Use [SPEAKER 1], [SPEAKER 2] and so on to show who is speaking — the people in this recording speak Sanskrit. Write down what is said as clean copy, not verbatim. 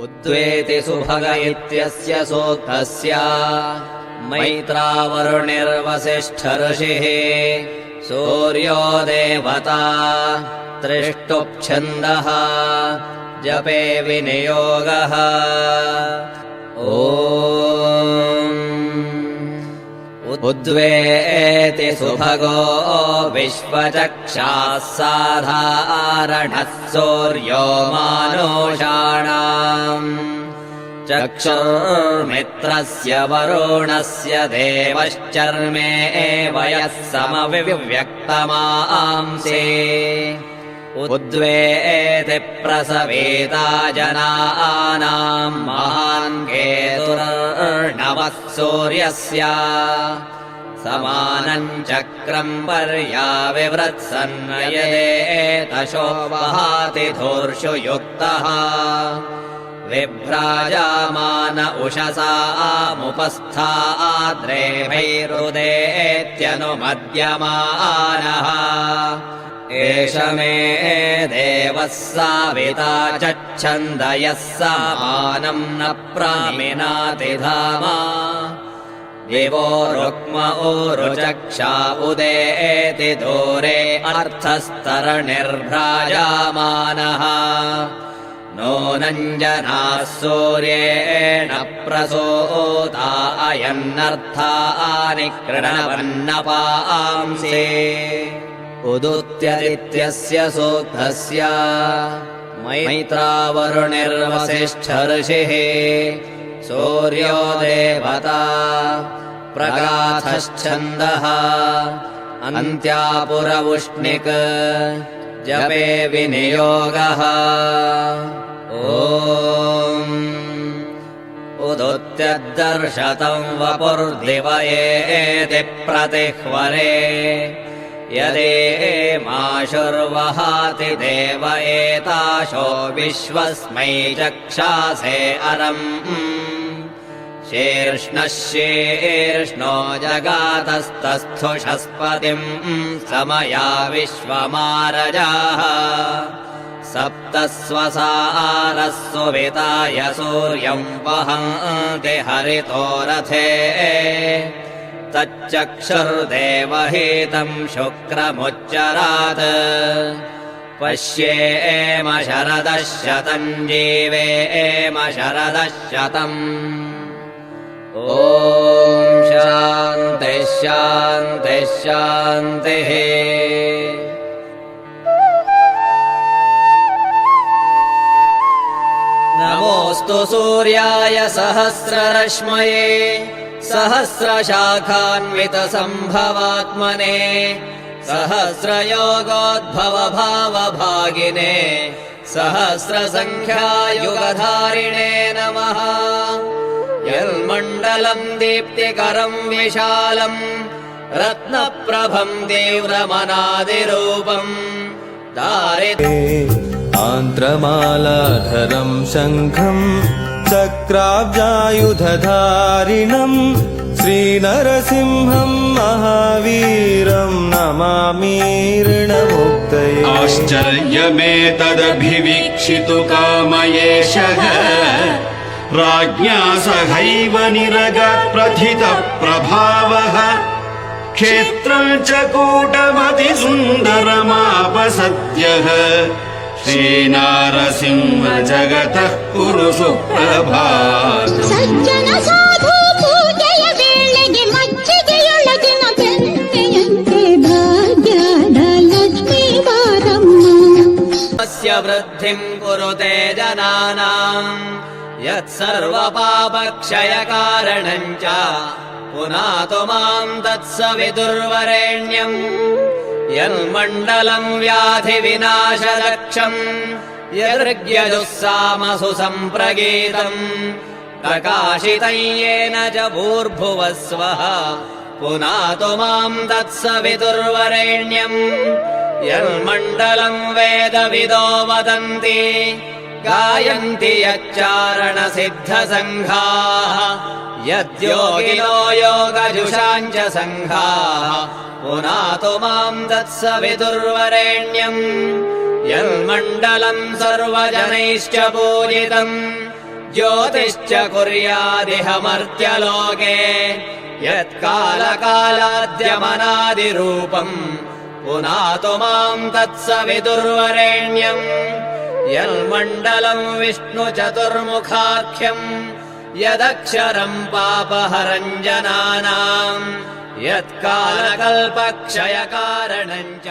[SPEAKER 1] उद्वेति सुभग इत्यस्य सूक्तस्य मैत्रावरुणिर्वसिष्ठऋषिः सूर्यो देवता त्रिष्टुप्छन्दः जपे विनियोगः उद्वेति सुभगो विश्वचक्षाः साधारणः सूर्यो मानुषाणाम् चक्षुर्मित्रस्य वरुणस्य देवश्चर्मे वयः समविव्यक्तमांसे उद्वेति प्रसवेता जनानाम् महान् केतुर्नवः सूर्यस्य समानम् चक्रम् पर्याविवृत्सन्नयदेतशो वहाति धूर्षु युक्तः विभ्राजामान उषसामुपस्थाद्रेभैरुदेत्यनुमद्यमानः एष मे देवः साविता चच्छन्द यः समानम् न प्रामिनाति धामा दिवो रुक्म ऊरुचक्षा उदेति दूरे अर्थस्तरणिर्भ्राजामानः नूनम् जनाः सूर्येण प्रसूता अयन्नर्थानि कृणवन्नपांसे उदुत्यदित्यस्य सूक्तस्य मैत्रावरुणिर्वसिष्ठऋषिः सूर्यो देवता प्रगाथश्छन्दः अन्त्यापुरवुष्णिक् जपे विनियोगः उदुत्यद्दर्शतम् वपुर्दिवयेति प्रतिह्वरे यदेमाशुर्वहाति देव एताशो विश्वस्मै चक्षासे अरम् शीर्ष्णः शीर्ष्णो जगातस्तस्थुषस्पतिम् समया विश्वमारजाः सप्तस्वसारः सुविताय सूर्यम् वहन्ति हरितो रथे तच्चक्षुर्देवहीतम् शुक्रमुच्चरात् पश्येम शरदः शतम् जीवेम शरदः शतम् ॐ शान्तिः शान्तिः शान्तिः नमोऽस्तु सूर्याय सहस्ररश्मये सहस्रशाखान्वितसम्भवात्मने सहस्रयोगोद्भवभावभागिने सहस्रसङ्ख्यायुगधारिणे नमः यन्मण्डलम् दीप्तिकरम् विशालम् रत्नप्रभम् तीव्रमनादिरूपम्
[SPEAKER 2] आन्त्रमालाधरम् शङ्खम् चक्राब्जायुधधारिणम् श्रीनरसिंहम् महावीरम् नमामीर्णमुक्तये
[SPEAKER 3] आश्चर्यमेतदभिवीक्षितु कामयेशः राज्ञा सहैव निरगप्रथितः प्रभावः क्षेत्रम् च कूटमतिसुन्दरमापसद्यः श्रीनारसिंह जगतः कुरु सुप्रभातम्
[SPEAKER 4] सज्जन साधु पूजय ವೇಳೆಗೆ ಮಜ್ಜಿಗೆಯೊಳಗಿನ ಬೆಣ್ಣೆಯಂತೆ ಭಾಗ್ಯದ ಲಕ್ಷ್ಮೀ ಬಾರಮ್ಮ
[SPEAKER 1] तस्य वृद्धिम् कुरुते जनानाम् यत्सर्वपापक्षयकारणम् च पुनातु माम् तत्सवितुर्वरेण्यम् यन्मण्डलम् व्याधिविनाशरक्षम् यदृग्यजुःसामसु सम्प्रगीतम् प्रकाशितम् येन च भूर्भुवः स्वः पुनातु माम् तत्सवितुर्वरेण्यम् यन्मण्डलम् वेदविदो वदन्ति गायन्ति यच्चारणसिद्धसङ्घाः यद्योगिनो योगजुषाम् च सङ्घाः पुनातु माम् तत्सवितुर्वरेण्यम् यन्मण्डलम् सर्वजनैश्च पूजितम् ज्योतिश्च कुर्यादिह मर्त्यलोके यत्कालकालाद्यमनादिरूपम् पुनातु माम् तत्सविदुर्वरेण्यम् यन्मण्डलम् विष्णुचतुर्मुखाख्यम् यदक्षरम् पापहरम् जनानाम् यत्कालकल्पक्षयकारणम् च